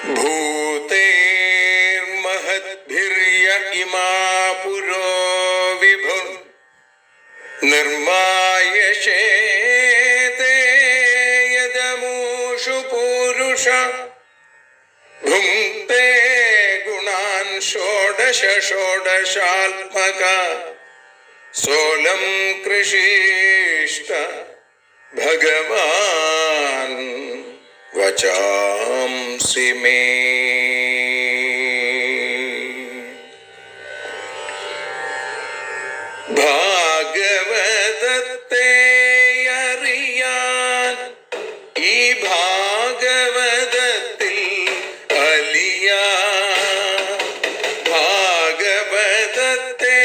भूतेर्महद्भिर्य इमा पुरो विभुः निर्मायशेते यदमूषु पूरुष भुङ्क्ते गुणान् षोडश षोडशात्मका सोऽलं कृषीष्ट भगवान् वचांसि मे। ഭാഗവതത്തെ അറിയാൻ ഈ ഭാഗവതത്തിൽ അലിയാൻ, ഭാഗവതത്തെ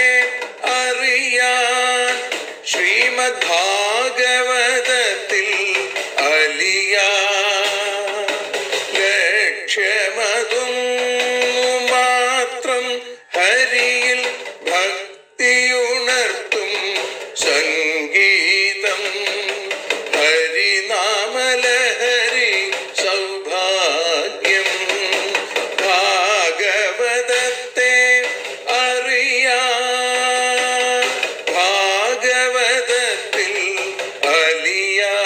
അറിയാൻ ശ്രീമദ് ഭാഗവതത്തിൽ അലിയാൻ, ലക്ഷ്യമതും മാത്രം ഹരിയിൽ ഭക്തിയുണർത്തും സംഗീതം ഹരിനാമലഹരി സൗഭാഗ്യം. ഭാഗവതത്തെ അറിയാൻ ഭാഗവതത്തിൽ അലിയാൻ.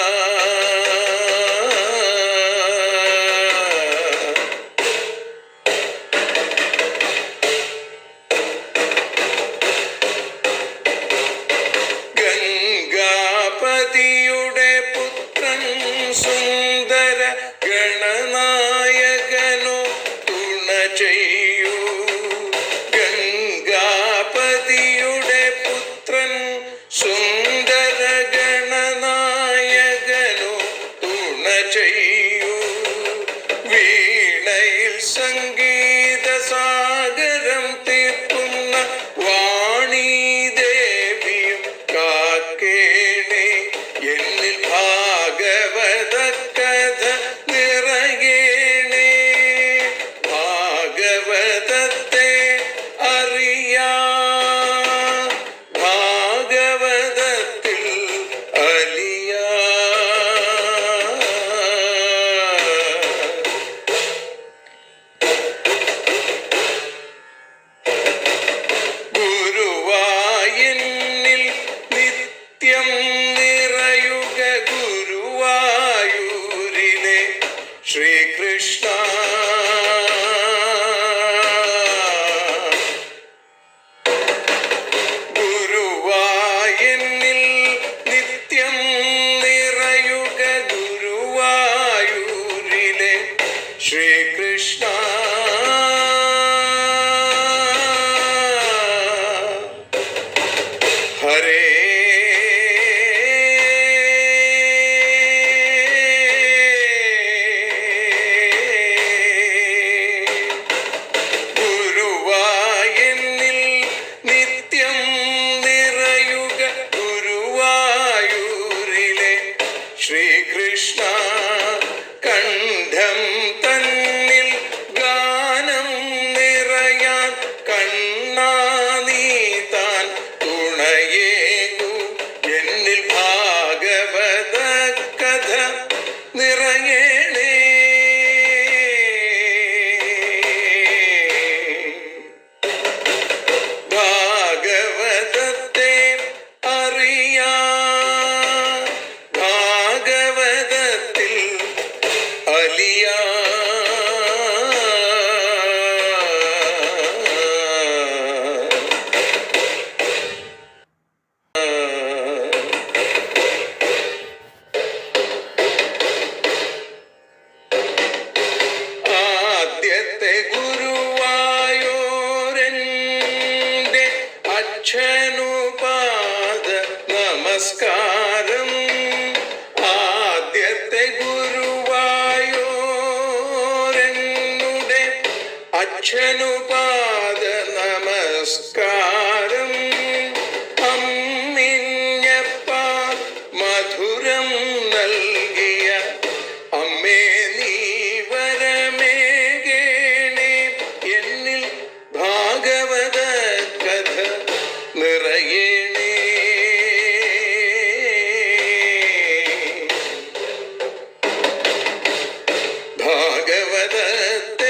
ഗംഗാപതിയുടെ പുത്രൻ സുന്ദര ഗണനായകനോ തുണ ചെയ്യൂ. ഗംഗാപതിയുടെ പുത്രൻ സുന്ദര ഗണനായകനോ തുണ ചെയ്യൂ. വീണയിൽ സംഗീത സാഗരം തീർക്കുന്ന വാണീദേവിയും കാക്കേണേ എന്നിൽ ഭാഗവത കഥ നിറയേണേ. ഭാഗവതത്തെ അറിയാൻ ഭാഗവതത്തിൽ അലിയാൻ. ഗുരുവായൂരിൽ നിത്യം നിറയുക ഗുരുവായൂരിലെ ശ്രീകൃഷ്ണ. ഗുരുവായൂരിൽ നിത്യം നിറയുക ഗുരുവായൂരിലെ ശ്രീകൃഷ്ണ. ഹരേ ഗുരുവായൂരിൽ നിത്യം നിറയുക ഗുരുവായൂരിലെ ശ്രീകൃഷ്ണ. കണ്ഠം തന്നിൽ ഗാനം നിറയാൻ കണ്ണാ നീ താൻ തുണയേകു. എന്നിൽ ഭാഗവത കഥ നിറയേണേ. ഭാഗവതത്തെ അറിയാൻ ഭാഗവതത്തിൽ അലിയാൻ. ആദ്യത്തെ ഗുരുവായൂരന്റെ അച്ഛനുപാദ നമസ്കാരം. ആദ്യത്തെ ഗുരുവായൂരനുടെ അച്ഛനുപാദ നമസ്കാരം. അമ്മിഞ്ഞപ്പ മധുരം നൽകിയ അമ്മേ നീ വരമേകേണേ. എന്നിൽ ഭാഗവത കഥ നിറയേണേ. ഭാഗവതത്തെ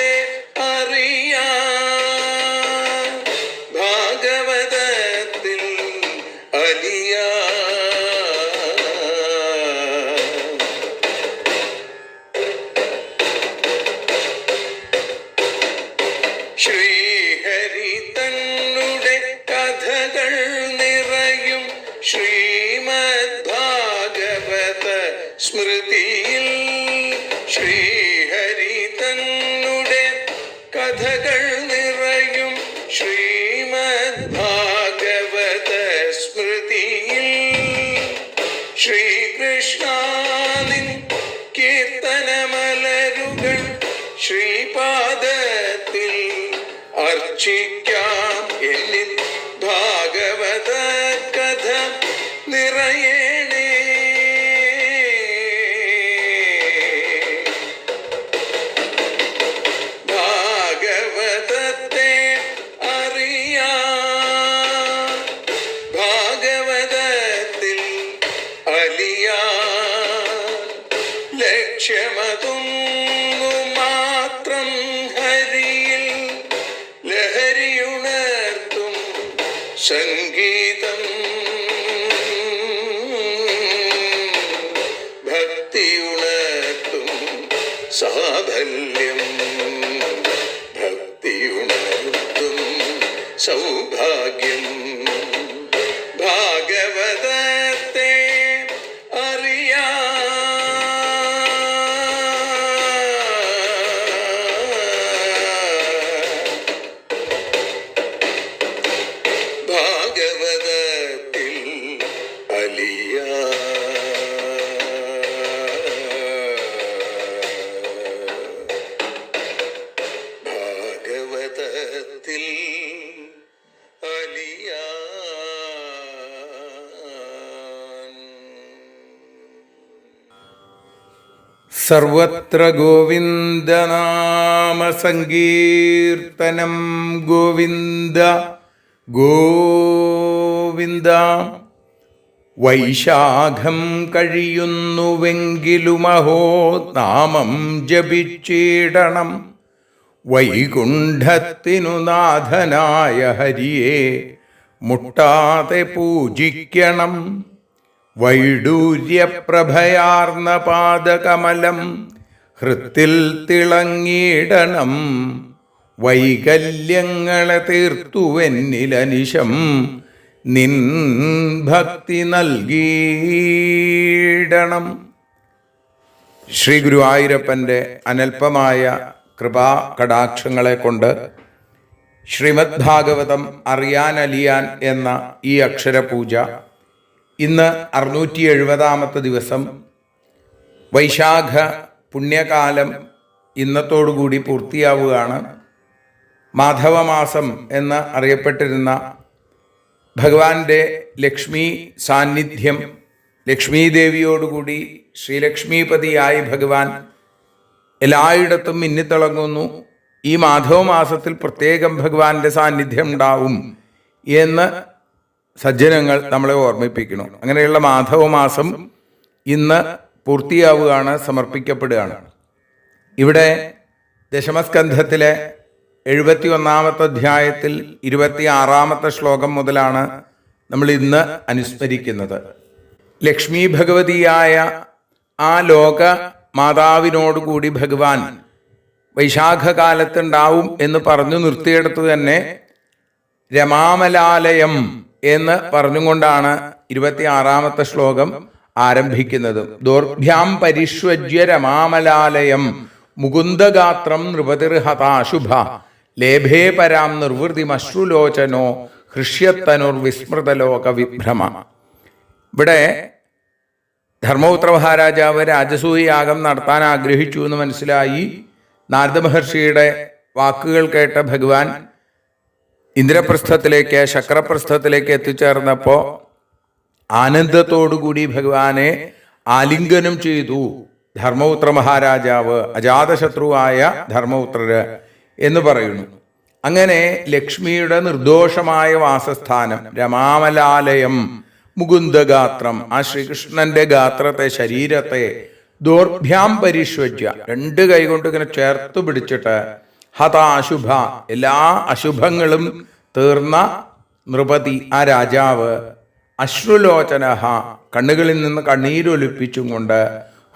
ശ്രീഹരി തന്നുടെ കഥകൾ നിറയും ശ്രീമദ് ഭാഗവത സ്മൃതിയിൽ. ശ്രീഹരി തന്നുടെ കഥകൾ നിറയും ശ്രീമദ് ഭാഗവത സ്മൃതിയിൽ. ശ്രീകൃഷ്ണാനിൻ കീർത്തനമലരുകൾ ശ്രീപാദത്തിൽ അർച്ചിക്കാം. എന്നിൽ ഭാഗവത കഥ നിറയണേ. ഭാഗവതത്തെ അറിയാം, ഭാഗവതത്തിൽ അലിയാൻ. ലക്ഷ്യമതൊന്നു മാത്രം ഹരിയിൽ ലഹരിയുണർത്തും സംഗീതം. ഭക്തിയുണർത്തും സാഫല്യം, ഭക്തിയുണർത്തും സൗഭാഗ്യം. ഭാഗവതത്തെ അറിയാം, ഭാഗവതത്തിൽ അലിയാൻ. ഭാഗവതത്തിൽ അലിയാൻ. സർവത്ര ഗോവിന്ദനാമ സങ്കീർത്തനം. ഗോവിന്ദ ഗോവിന്ദ. വൈശാഖം കഴിയുന്നുവെങ്കിലുമഹോ നാമം ജപിച്ചിടണം. വൈകുണ്ഠത്തിനു നാഥനായ ഹരിയെ മുട്ടാതെ പൂജിക്കണം. വൈഡൂര്യപ്രഭയാർന്ന പാദകമലം ഹൃത്തിൽ തിളങ്ങിയിടണം. വൈകല്യങ്ങളെ തീർത്തുവെന്നിലനിശം നിൻ ഭക്തി നൽകിയിടണം. ശ്രീ ഗുരുവായൂരപ്പൻ്റെ അനൽപമായ കൃപാ കടാക്ഷങ്ങളെ കൊണ്ട് ശ്രീമദ് ഭാഗവതം അറിയാനലിയാൻ എന്ന ഈ അക്ഷരപൂജ ഇന്ന് 670 ദിവസം, വൈശാഖ പുണ്യകാലം ഇന്നത്തോടുകൂടി പൂർത്തിയാവുകയാണ്. മാധവമാസം എന്ന് അറിയപ്പെട്ടിരുന്ന ഭഗവാന്റെ ലക്ഷ്മി സാന്നിധ്യം, ലക്ഷ്മീദേവിയോടുകൂടി ശ്രീലക്ഷ്മീപതിയായി ഭഗവാൻ എല്ലായിടത്തും മിന്നിത്തിളങ്ങുന്നു. ഈ മാധവമാസത്തിൽ പ്രത്യേകം ഭഗവാന്റെ സാന്നിധ്യം ഉണ്ടാവും എന്ന് സജ്ജനങ്ങൾ നമ്മളെ ഓർമ്മിപ്പിക്കുന്നു. അങ്ങനെയുള്ള മാധവമാസം ഇന്ന് പൂർത്തിയാവുകയാണ്, സമർപ്പിക്കപ്പെടുകയാണ്. ഇവിടെ ദശമസ്കന്ധത്തിലെ 71-ാമത്തെ അധ്യായത്തിൽ 26-ാമത്തെ ശ്ലോകം മുതലാണ് നമ്മൾ ഇന്ന് അനുസ്മരിക്കുന്നത്. ലക്ഷ്മി ഭഗവതിയായ ആ ലോക മാതാവിനോടുകൂടി ഭഗവാൻ വൈശാഖകാലത്തുണ്ടാവും എന്ന് പറഞ്ഞു നിർത്തിയെടുത്തു തന്നെ രമാമലാലയം എന്ന് പറഞ്ഞുകൊണ്ടാണ് 26-ാമത്തെ ശ്ലോകം ആരംഭിക്കുന്നത്. ദോർഭ്യാം പരിഷ്വജ്യ രമാമലാലയം മുകുന്ദഗാത്രം നൃപതിർഹതാശുഭ ലേഭേ പരാം നിർവൃതിമശ്രുലോചനോ ഹൃഷ്യത്തനുർ വിസ്മൃതലോക വിഭ്രമ. ഇവിടെ ധർമ്മപുത്ര മഹാരാജാവ് രാജസൂയ യാഗം നടത്താൻ ആഗ്രഹിച്ചു എന്ന് മനസ്സിലായി. നാരദ മഹർഷിയുടെ വാക്കുകൾ കേട്ട ഭഗവാൻ ഇന്ദ്രപ്രസ്ഥത്തിലേക്ക്, ശക്രപ്രസ്ഥത്തിലേക്ക് എത്തിച്ചേർന്നപ്പോൾ ആനന്ദത്തോടുകൂടി ഭഗവാനെ ആലിംഗനം ചെയ്തു ധർമ്മപുത്ര മഹാരാജാവ്, അജാതശത്രുവായ ധർമ്മപുത്രര് എന്ന് പറയുന്നു. അങ്ങനെ ലക്ഷ്മിയുടെ നിർദോഷമായ വാസസ്ഥാനം രമാമലാലയം മുകുന്ദഗാത്രം, ആ ശ്രീകൃഷ്ണന്റെ ഗാത്രത്തെ, ശരീരത്തെ ദോർഭ്യാം പരിഷ്വജ്യ, 2 കൈകൊണ്ട് ഇങ്ങനെ ചേർത്ത് പിടിച്ചിട്ട് ഹതാശുഭ, എല്ലാ അശുഭങ്ങളും തീർന്ന നൃപതി, ആ രാജാവ്, അശ്രുലോചനഹ, കണ്ണുകളിൽ നിന്ന് കണ്ണീരൊലിപ്പിച്ചും കൊണ്ട്,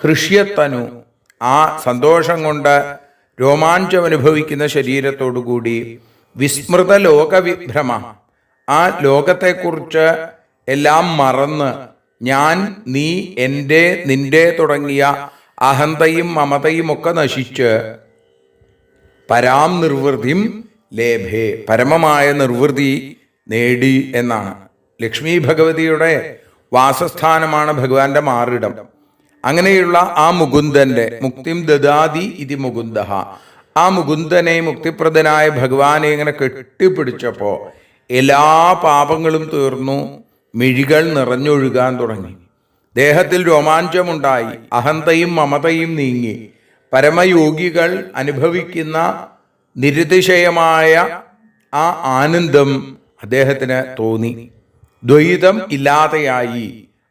ഹൃഷ്യത്തനു, ആ സന്തോഷം കൊണ്ട് രോമാഞ്ചം അനുഭവിക്കുന്ന ശരീരത്തോടുകൂടി വിസ്മൃത ലോകവിഭ്രമ, ആ ലോകത്തെക്കുറിച്ച് എല്ലാം മറന്ന് ഞാൻ, നീ, എൻ്റെ, നിന്റെ തുടങ്ങിയ അഹന്തയും മമതയും ഒക്കെ നശിച്ച് പരാം നിർവൃതിം ലേഭേ, പരമമായ നിർവൃതി നേടി എന്നാണ്. ലക്ഷ്മി ഭഗവതിയുടെ വാസസ്ഥാനമാണ് ഭഗവാന്റെ മാറിടം. അങ്ങനെയുള്ള ആ മുകുന്ദന്റെ മുക്തിം ദദാതി ഇതി മുകുന്ദ, ആ മുകുന്ദനെ, മുക്തിപ്രദനായ ഭഗവാനെ ഇങ്ങനെ കെട്ടിപ്പിടിച്ചപ്പോ എല്ലാ പാപങ്ങളും തീർന്നു, മിഴികൾ നിറഞ്ഞൊഴുകാൻ തുടങ്ങി, ദേഹത്തിൽ രോമാഞ്ചമുണ്ടായി, അഹന്തയും മമതയും നീങ്ങി, പരമയോഗികൾ അനുഭവിക്കുന്ന നിരതിശയമായ ആ ആനന്ദം അദ്ദേഹത്തിന് തോന്നി. ദ്വൈതം ഇല്ലാതെയായി,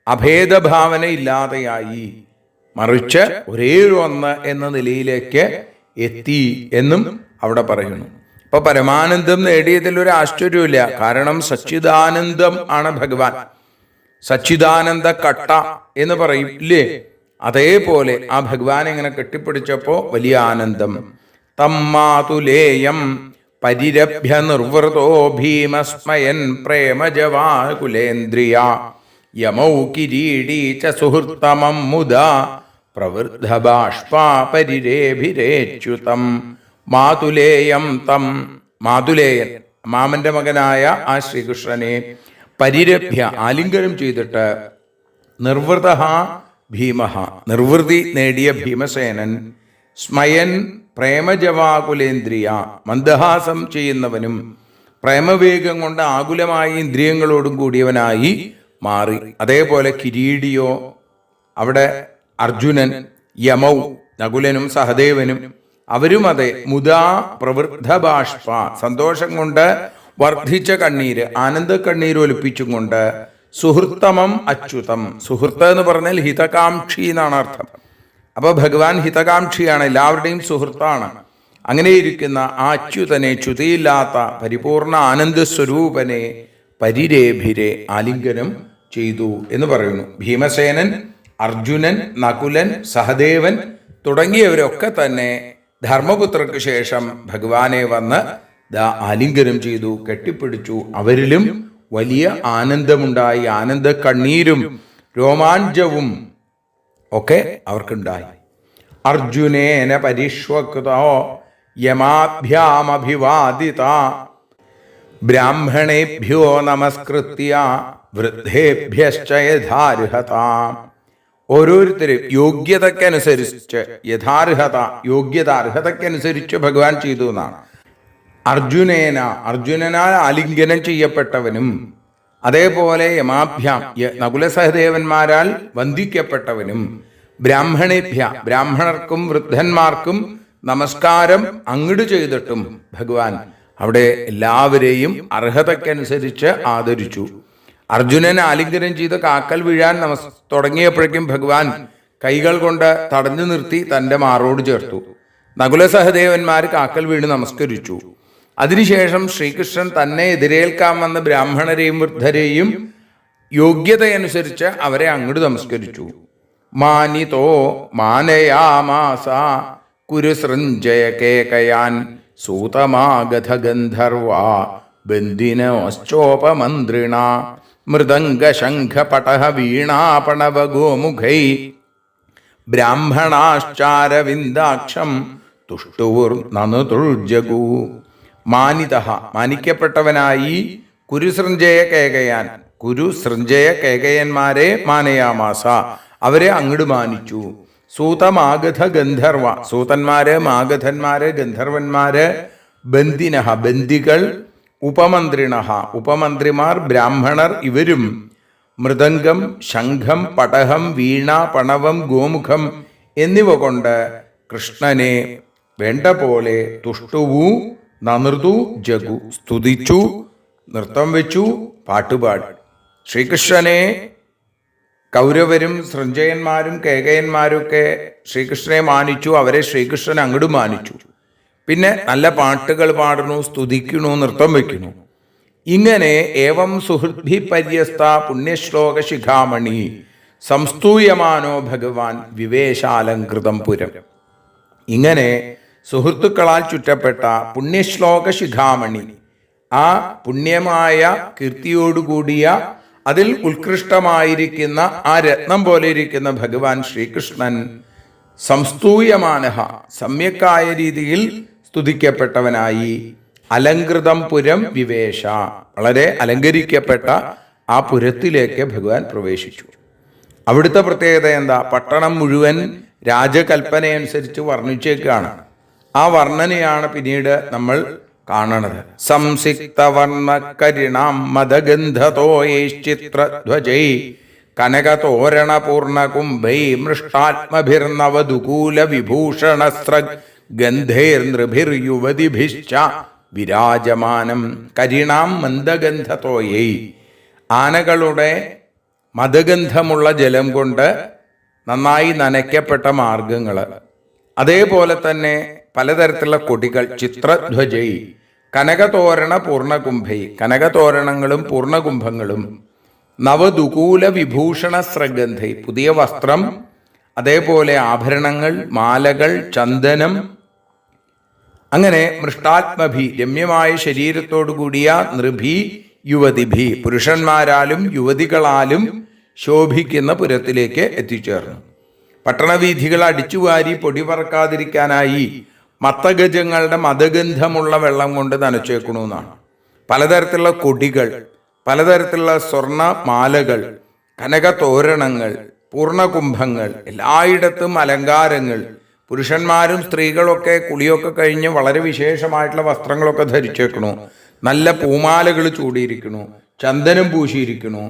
അഭേദഭാവന ഇല്ലാതെയായി, മറിച്ച് ഒരേ ഒന്ന് എന്ന നിലയിലേക്ക് എത്തി എന്നും അവിടെ പറയുന്നു. അപ്പൊ പരമാനന്ദം നേടിയതിൽ ഒരു ആശ്ചര്യമില്ല. കാരണം സച്ചിദാനന്ദം ആണ് ഭഗവാൻ. സച്ചിദാനന്ദ കട്ട എന്ന് പറയും ഇല്ലേ? അതേപോലെ ആ ഭഗവാൻ ഇങ്ങനെ കെട്ടിപ്പിടിച്ചപ്പോ വലിയ ആനന്ദം. തമ്മാതുലേയം പരിരഭ്യ നിർവൃതോ ഭീമസ്മയൻ പ്രേമജവാകുലേന്ദ്രിയ യമൗ കിരീടീ ച സുഹൃത്തമം മുദാ പ്രവൃദ്ധ ബാഷ്പാ പരിരേഭിരേച്യുതം. മാതുലേയം തം, മാതുലേയൻ മാമന്റെ മകനായ ആ ശ്രീകൃഷ്ണനെ പരിരഭ്യ ആലിംഗനം ചെയ്തിട്ട് നിർവൃത ഭീമ, നിർവൃതി നേടിയ ഭീമസേനൻ, സ്മയൻ പ്രേമജവാകുലേന്ദ്രിയ, മന്ദഹാസം ചെയ്യുന്നവനും പ്രേമവേഗം കൊണ്ട് ആകുലമായ ഇന്ദ്രിയങ്ങളോടും കൂടിയവനായി മാറി. അതേപോലെ കിരീടിയോ അവിടെ അർജുനൻ, യമൗ നകുലനും സഹദേവനും അവരും അതെ, മുദാ പ്രവൃദ്ധ ബാഷ്പ, സന്തോഷം കൊണ്ട് വർദ്ധിച്ച കണ്ണീര്, ആനന്ദ കണ്ണീര് ഒലിപ്പിച്ചും കൊണ്ട്, സുഹൃത്തമം അച്യുതം, സുഹൃത്ത് എന്ന് പറഞ്ഞാൽ ഹിതകാംക്ഷി എന്നാണ് അർത്ഥം. അപ്പൊ ഭഗവാൻ ഹിതകാംക്ഷിയാണ്, എല്ലാവരുടെയും സുഹൃത്താണ്. അങ്ങനെയിരിക്കുന്ന ആ അച്യുതനെ, ച്യുതിയില്ലാത്ത പരിപൂർണ ആനന്ദസ്വരൂപനെ പരിരേഭിരെ ആലിംഗനം ചെയ്തു എന്ന് പറയുന്നു. ഭീമസേനൻ, അർജുനൻ, നകുലൻ, സഹദേവൻ തുടങ്ങിയവരൊക്കെ തന്നെ ധർമ്മപുത്രർക്ക് ശേഷം ഭഗവാനെ വന്ന് ആലിംഗനം ചെയ്തു, കെട്ടിപ്പിടിച്ചു. അവരിലും വലിയ ആനന്ദമുണ്ടായി, ആനന്ദ കണ്ണീരും രോമാഞ്ചവും ഒക്കെ അവർക്കുണ്ടായി. അർജുനേന പരിഷ്വകൃതോ യമാഭ്യാമഭിവാദിത ബ്രാഹ്മണേഭ്യോ നമസ്കൃത്യ വൃദ്ധേഭ്യശ്ച യഥാർഹത. ഓരോരുത്തരും യോഗ്യതക്കനുസരിച്ച്, യഥാർഹത യോഗ്യത, അർഹതക്കനുസരിച്ച് ഭഗവാൻ ചെയ്തു എന്നാണ്. അർജുനേന, അർജുനനാൽ ആലിംഗനം ചെയ്യപ്പെട്ടവനും, അതേപോലെ യമാഭ്യാം നകുലസഹദേവന്മാരാൽ വന്ദിക്കപ്പെട്ടവനും, ബ്രാഹ്മണേഭ്യ ബ്രാഹ്മണർക്കും വൃദ്ധന്മാർക്കും നമസ്കാരം അങ്ങട് ചെയ്തിട്ടും ഭഗവാൻ അവിടെ എല്ലാവരെയും അർഹതക്കനുസരിച്ച് ആദരിച്ചു. അർജുനൻ ആലിംഗനം ചെയ്ത് കാക്കൽ വീഴാൻ തുടങ്ങിയപ്പോഴേക്കും ഭഗവാൻ കൈകൾ കൊണ്ട് തടഞ്ഞു നിർത്തി തൻ്റെ മാറോട് ചേർത്തു. നകുലസഹദേവന്മാർ കാക്കൽ വീണ് നമസ്കരിച്ചു. അതിനുശേഷം ശ്രീകൃഷ്ണൻ തന്നെ എതിരേൽക്കാൻ വന്ന ബ്രാഹ്മണരെയും വൃദ്ധരെയും യോഗ്യതയനുസരിച്ച് അവരെ അങ്ങോട്ട് നമസ്കരിച്ചു. മാനിതോ മാനയാമാസ കുരുസൃഞ്ജയ കേകയാൻ സൂതമാഗധ ഗന്ധർവ ബന്ധിനോശ്ചോപമന്ത്രിണ മൃദംഗശംഖ പടഹ വീണാപണവ ഗോമുഖൈ ബ്രാഹ്മണാശ്ചാരവിന്ദാക്ഷം തുഷ്ടുവുർ നനുതുർജഗു. മാനിത, മാനിക്കപ്പെട്ടവനായി, കുരുസൃഞ്ജയ കേകയാൻ, കുരുസൃഞ്ജയ കേകയന്മാരെ മാനയാമാസ, അവരെ അങ്ങട് മാനിച്ചു. സൂതമാഗധ ഗന്ധർവ, സൂതന്മാര്, മാഗധന്മാര്, ഗന്ധർവന്മാര്, ബന്ധിനഹ ബന്ദികൾ, ഉപമന്ത്രിണഹ ഉപമന്ത്രിമാർ, ബ്രാഹ്മണർ ഇവരും മൃദംഗം, ശംഖം, പടഹം, വീണ, പണവം, ഗോമുഖം എന്നിവ കൊണ്ട് കൃഷ്ണനെ വേണ്ട പോലെ തുഷ്ടുവു നനൃതു ജഗു, സ്തുതിച്ചു, നൃത്തം വെച്ചു, പാട്ടുപാടി. ശ്രീകൃഷ്ണനെ കൗരവരും സൃഞ്ജയന്മാരും കേകയന്മാരൊക്കെ ശ്രീകൃഷ്ണനെ മാനിച്ചു. അവരെ ശ്രീകൃഷ്ണൻ അങ്ങോട്ട് മാനിച്ചു. പിന്നെ നല്ല പാട്ടുകൾ പാടുന്നു, സ്തുതിക്കുന്നു, നൃത്തം വയ്ക്കുന്നു. ഇങ്ങനെ ഏവം സുഹൃദ്ഭി പര്യസ്ത പുണ്യശ്ലോക ശിഖാമണി സംസ്തൂയമാനോ ഭഗവാൻ വിവേശാലങ്കൃതം പുരം. ഇങ്ങനെ സുഹൃത്തുക്കളാൽ ചുറ്റപ്പെട്ട പുണ്യശ്ലോക ശിഖാമണി, ആ പുണ്യമായ കീർത്തിയോടുകൂടിയ അതിൽ ഉത്കൃഷ്ടമായിരിക്കുന്ന ആ രത്നം പോലെ ഇരിക്കുന്ന ഭഗവാൻ ശ്രീകൃഷ്ണൻ സംസ്തൂയമാനഹ, സമ്യക്കായ രീതിയിൽ സ്തുതിക്കപ്പെട്ടവനായി അലങ്കൃതം പുരം വിവേശ, വളരെ അലങ്കരിക്കപ്പെട്ട ആ പുരത്തിലേക്ക് ഭഗവാൻ പ്രവേശിച്ചു. അവിടുത്തെ പ്രത്യേകത എന്താ? പട്ടണം മുഴുവൻ രാജകൽപ്പനയനുസരിച്ച് വർണ്ണിച്ചേക്കാണ്. ആ വർണ്ണനയാണ് പിന്നീട് നമ്മൾ കാണണത്. സംസിക്തവർണ്ണകരിണാം മദഗന്ധതോയേശ്ചിത്രധ്വജൈ കനകതോരണ പൂർണ്ണകുംഭൈ മൃഷ്ടാത്മഭിർനവദുകൂല വിഭൂഷണസ്ര ഗന്ധൈർനൃഭിർയുവതിഭിശ്ച വിരാജമാനം. കരിണാം മന്ദഗന്ധതോയൈ, ആനകളുടെ മദഗന്ധമുള്ള ജലം കൊണ്ട് നന്നായി നനയ്ക്കപ്പെട്ട മാർഗങ്ങൾ, അതേപോലെ തന്നെ പലതരത്തിലുള്ള കൊടികൾ, ചിത്രധ്വജൈ കനകതോരണ പൂർണ്ണകുംഭൈ, കനകതോരണങ്ങളും പൂർണ്ണകുംഭങ്ങളും, നവദുകൂല വിഭൂഷണ സ്രഗന്ധൈ, പുതിയ വസ്ത്രം, അതേപോലെ ആഭരണങ്ങൾ, മാലകൾ, ചന്ദനം, അങ്ങനെ മൃഷ്ടാത്മഭി, രമ്യമായ ശരീരത്തോടു കൂടിയ നൃഭി യുവതിഭി, പുരുഷന്മാരാലും യുവതികളാലും ശോഭിക്കുന്ന പുരത്തിലേക്ക് എത്തിച്ചേർന്നു. പട്ടണവീഥികൾ അടിച്ചുവാരി പൊടി പറക്കാതിരിക്കാനായി മത്തഗജങ്ങളുടെ മദഗന്ധമുള്ള വെള്ളം കൊണ്ട് നനച്ചേക്കണമെന്നാണ്. പലതരത്തിലുള്ള കൊടികൾ, പലതരത്തിലുള്ള സ്വർണ്ണ മാലകൾ, കനകതോരണങ്ങൾ, പൂർണ്ണകുംഭങ്ങൾ, എല്ലായിടത്തും അലങ്കാരങ്ങൾ. പുരുഷന്മാരും സ്ത്രീകളൊക്കെ കുളിയൊക്കെ കഴിഞ്ഞ് വളരെ വിശേഷമായിട്ടുള്ള വസ്ത്രങ്ങളൊക്കെ ധരിച്ചേക്കണു, നല്ല പൂമാലകൾ ചൂടിയിരിക്കണു, ചന്ദനം പൂശിയിരിക്കണു.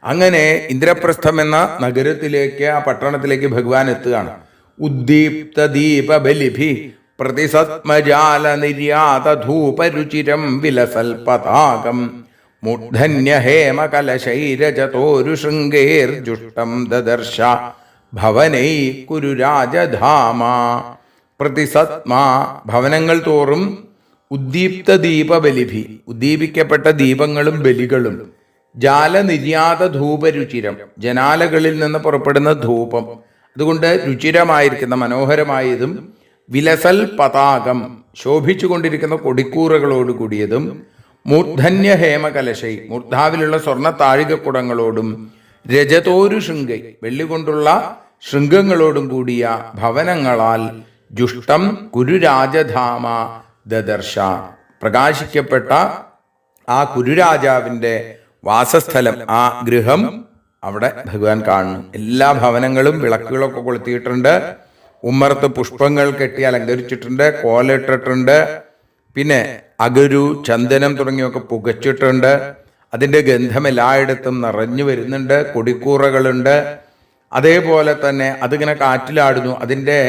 അങ്ങനെ ഇന്ദ്രപ്രസ്ഥം എന്ന നഗരത്തിലേക്ക്, ആ പട്ടണത്തിലേക്ക് ഭഗവാൻ എത്തുകയാണ്. ഉദ്ദീപ്ത ദീപ ബലിഭി പ്രതിസത്മജാല നിർയാതധൂപരുചിരം വിലസൽ പതാകം മൂർധന്യ ഹേമ കലശൈരജതോരു ശൃംഗേർജുഷ്ടം ദദർശ ഭവനൈ കുരു രാജധാമ. പ്രതിസത്മാ, ഭവനങ്ങൾ തോറും ഉദ്ദീപ്ത ദീപ ബലിഭി, ഉദ്ദീപിക്കപ്പെട്ട ദീപങ്ങളും ബലികളും, ജാലനിര്യാത ധൂപരുചിരം, ജനാലകളിൽ നിന്ന് പുറപ്പെടുന്ന ധൂപം, അതുകൊണ്ട് രുചിരമായിരിക്കുന്ന മനോഹരമായതും, വിലസൽ പതാകം, ശോഭിച്ചുകൊണ്ടിരിക്കുന്ന കൊടിക്കൂറകളോട് കൂടിയതും, മൂർധന്യ ഹേമകലശൈ, മൂർധാവിലുള്ള സ്വർണ്ണ താഴികക്കുടങ്ങളോടും, രജതോരു ശൃംഗൈ, വെള്ളികൊണ്ടുള്ള ശൃംഗങ്ങളോടും കൂടിയ ഭവനങ്ങളാൽ ജുഷ്ടം കുരുരാജധാമ ദദർശ, പ്രകാശിക്കപ്പെട്ട ആ കുരുരാജാവിൻ്റെ വാസസ്ഥലം, ആ ഗൃഹം അവിടെ ഭഗവാൻ കാണുന്നു. എല്ലാ ഭവനങ്ങളും വിളക്കുകളൊക്കെ കൊളുത്തിയിട്ടുണ്ട്, ഉമ്മറത്ത് പുഷ്പങ്ങൾ കെട്ടി അലങ്കരിച്ചിട്ടുണ്ട്, കോലിട്ടിട്ടുണ്ട്, പിന്നെ അഗരു, ചന്ദനം തുടങ്ങിയൊക്കെ പുകച്ചിട്ടുണ്ട്. അതിൻ്റെ ഗന്ധം എല്ലായിടത്തും നിറഞ്ഞു വരുന്നുണ്ട്. കൊടിക്കൂറകളുണ്ട്, അതേപോലെ തന്നെ അതിങ്ങനെ കാറ്റിലാടുന്നു. അതിൻ്റെ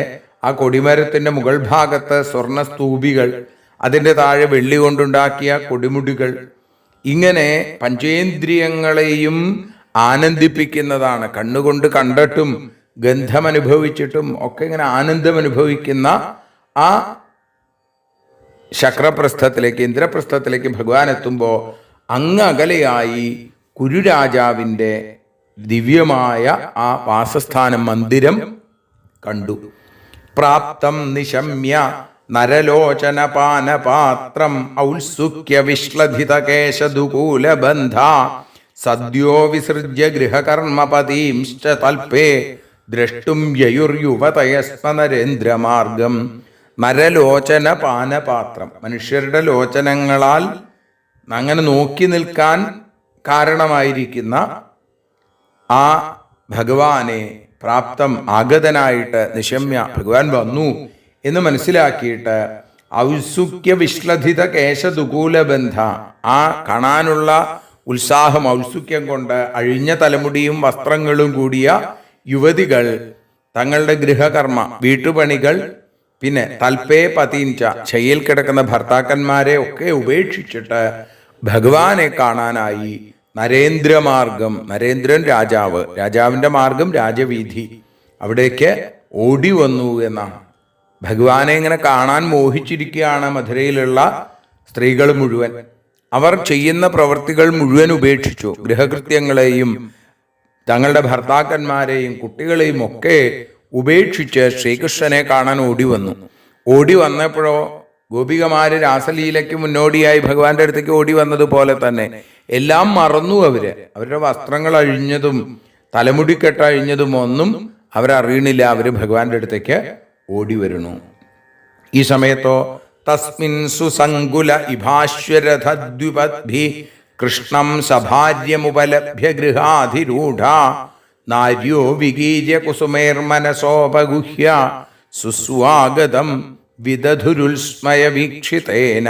ആ കൊടിമരത്തിൻ്റെ മുകൾ ഭാഗത്ത് സ്വർണ്ണ സ്തൂപികൾ, അതിൻ്റെ താഴെ വെള്ളി കൊണ്ടുണ്ടാക്കിയ കൊടിമുടികൾ, ഇങ്ങനെ പഞ്ചേന്ദ്രിയങ്ങളെയും ആനന്ദിപ്പിക്കുന്നതാണ്. കണ്ണുകൊണ്ട് കണ്ടിട്ടും ഗന്ധമനുഭവിച്ചിട്ടും ഒക്കെ ഇങ്ങനെ ആനന്ദമനുഭവിക്കുന്ന ആ ശക്രപ്രസ്ഥത്തിലേക്ക്, ഇന്ദ്രപ്രസ്ഥത്തിലേക്ക് ഭഗവാൻ എത്തുമ്പോൾ അങ്ങ് അകലെയായി കുരുരാജാവിൻ്റെ ദിവ്യമായ ആ വാസസ്ഥാനം, മന്ദിരം കണ്ടു. പ്രാപ്തം നിശമ്യ നരലോചന പാനപാത്രം ഔത്സുക്യ വിശ്ലധിത കേശദുകൂലബന്ധ സദ്യോ വിസൃജ്യ ഗൃഹകർമ്മപതീംശ്ച തൽപേ ദ്രഷ്ടും യയുർയുവതയസ്മ നരേന്ദ്രമാർഗം. നരലോചന പാനപാത്രം, മനുഷ്യരുടെ ലോചനങ്ങളാൽ അങ്ങനെ നോക്കി നിൽക്കാൻ കാരണമായിരിക്കുന്ന ആ ഭഗവാനെ പ്രാപ്തം, ആഗതനായിട്ട് നിശമ്യ ഭഗവാൻ വന്നു എന്ന് മനസ്സിലാക്കിയിട്ട് ഔത്സുക്യ വിശ്ലധിത കേശദുകൂലബന്ധ, ആ കാണാനുള്ള ഉത്സാഹം, ഔത്സുക്യം കൊണ്ട് അഴിഞ്ഞ തലമുടിയും വസ്ത്രങ്ങളും കൂടിയ യുവതികൾ തങ്ങളുടെ ഗൃഹകർമ്മ, വീട്ടുപണികൾ, പിന്നെ തൽപേ പതീഞ്ച, ശയ്യയിൽ കിടക്കുന്ന ഭർത്താക്കന്മാരെ ഒക്കെ ഉപേക്ഷിച്ചിട്ട് ഭഗവാനെ കാണാനായി നരേന്ദ്രമാർഗം, നരേന്ദ്രൻ രാജാവ്, രാജാവിൻ്റെ മാർഗം രാജവീഥി, അവിടേക്ക് ഓടി വന്നു എന്നാണ്. ഭഗവാനെ ഇങ്ങനെ കാണാൻ മോഹിച്ചിരിക്കുകയാണ് മധുരയിലുള്ള സ്ത്രീകൾ മുഴുവൻ. അവർ ചെയ്യുന്ന പ്രവൃത്തികൾ മുഴുവൻ ഉപേക്ഷിച്ചു. ഗൃഹകൃത്യങ്ങളെയും തങ്ങളുടെ ഭർത്താക്കന്മാരെയും കുട്ടികളെയും ഒക്കെ ഉപേക്ഷിച്ച് ശ്രീകൃഷ്ണനെ കാണാൻ ഓടി വന്നു. ഓടി വന്നപ്പോഴോ ഗോപികമാര് രാസലീലയ്ക്ക് മുന്നോടിയായി ഭഗവാന്റെ അടുത്തേക്ക് ഓടി വന്നതുപോലെ തന്നെ എല്ലാം മറന്നു. അവരുടെ വസ്ത്രങ്ങൾ അഴിഞ്ഞതും തലമുടിക്കെട്ട് അഴിഞ്ഞതും ഒന്നും അവരറിയണില്ല. അവര് ഭഗവാന്റെ അടുത്തേക്ക് ഓടി വരുന്നു. ഈ സമയത്തോ തസ്മിൻ സുസങ്കുല ഇഭാശ്വരഥദ്വിപദ്ഭി കൃഷ്ണം സഭാര്യമുപലഭ്യ ഗൃഹാധിരൂഢ നാര്യോ വിഗീര്യ കുസുമേർമനസോപഗുഹ്യ സുസ്വാഗതം വിദധുരുൽസ്മയ വീക്ഷിതേന.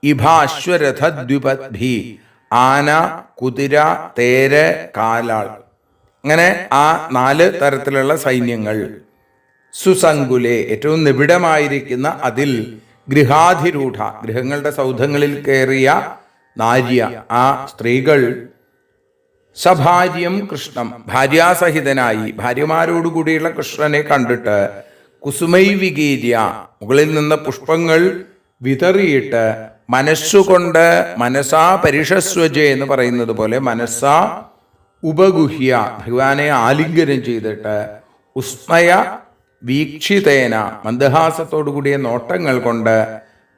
ഇഭാശ്വരഥദ്വിപദ്ഭി, ആന, കുതിര, തേര്, കാലാൾ, അങ്ങനെ ആ 4 തരത്തിലുള്ള സൈന്യങ്ങൾ. സുസങ്കുലെ, ഏറ്റവും നിബിഡമായിരിക്കുന്ന അതിൽ, ഗൃഹാധിരൂഢ, ഗൃഹങ്ങളുടെ സൗധങ്ങളിൽ കയറിയ നാര്യ, ആ സ്ത്രീകൾ, സഭാര്യം കൃഷ്ണം, ഭാര്യാസഹിതനായി ഭാര്യമാരോടുകൂടിയുള്ള കൃഷ്ണനെ കണ്ടിട്ട്, കുസുമൈ വികീര്യ, മുകളിൽ നിന്ന് പുഷ്പങ്ങൾ വിതറിയിട്ട്, മനസ്സുകൊണ്ട്, മനസാ പരിഷസ്വജ എന്ന് പറയുന്നത് പോലെ മനസ്സാ ഉപഗുഹ്യ, ഭഗവാനെ ആലിംഗനം ചെയ്തിട്ട്, ഉസ്മയ വീക്ഷിതേന, മന്ദഹാസത്തോടുകൂടിയ നോട്ടങ്ങൾ കൊണ്ട്